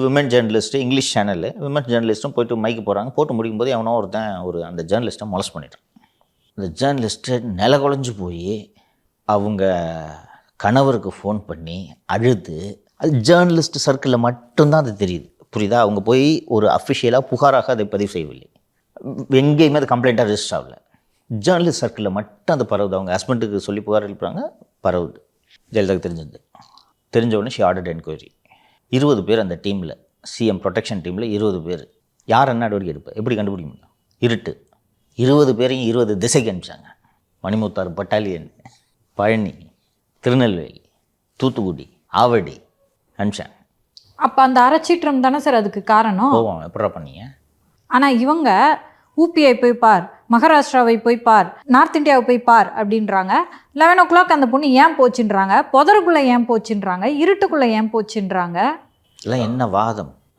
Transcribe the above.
Women journalist English channel women ஜேர்னலிஸ்ட்டும் போய்ட்டு மைக்கு போகிறாங்க. போட்டு முடிக்கும்போது எவனோ ஒருத்தன் அந்த ஜேர்னலிஸ்ட்டை மொலஸ்ட் பண்ணிட்டான். அந்த ஜேர்னலிஸ்ட்டு நில குலைஞ்சு போய் அவங்க கணவருக்கு ஃபோன் பண்ணி அழுது, அது ஜேர்னலிஸ்ட் சர்க்கிளில் மட்டும்தான் அது தெரியுது. புரியுதா? அவங்க போய் ஒரு அஃபிஷியலாக புகாராக அதை பதிவு செய்யவில்லை. எங்கேயுமே அது கம்ப்ளைண்ட்டாக ரெஜிஸ்டர் ஆகலை. ஜேர்னலிஸ்ட் சர்க்கிளில் மட்டும் அது பரவுது. அவங்க ஹஸ்பண்டுக்கு சொல்லி புகார் அளிப்பாங்க, பரவுது. ஜெயலலிதாவுக்கு தெரிஞ்சது. தெரிஞ்ச உடனே ஷி ஆர்டர்ட் என்கொயரி. 20 பேர் அந்த டீமில், சிஎம் ப்ரொடெக்ஷன் டீமில் 20 பேர். யார் என்ன நடவடிக்கை எடுப்பேன்? எப்படி கண்டுபிடிக்க முடியும்? இருட்டு. 20 பேரையும் 20 திசைக்கு அனுப்பிச்சாங்க. மணிமுத்தாறு பட்டாலியன், பழனி, திருநெல்வேலி, தூத்துக்குடி, ஆவடி அனுப்பிச்சாங்க. அப்போ அந்த அறச்சீற்றம் தானே சார் அதுக்கு காரணம்? போவோம், எப்படா பண்ணீங்க? ஆனால் இவங்க ஊபிஐ போய் பார், மகாராஷ்டிராவை போய் பார், நார்த் இந்தியாவை போய் பார் அப்படின்றாங்க. 11 o'clock அந்த பொண்ணு ஏன் போச்சுன்றாங்க, புதருக்குள்ளே ஏன் போச்சுன்றாங்க, இருட்டுக்குள்ளே ஏன் போச்சுன்றாங்க. இதெல்லாம் என்ன வாதம்?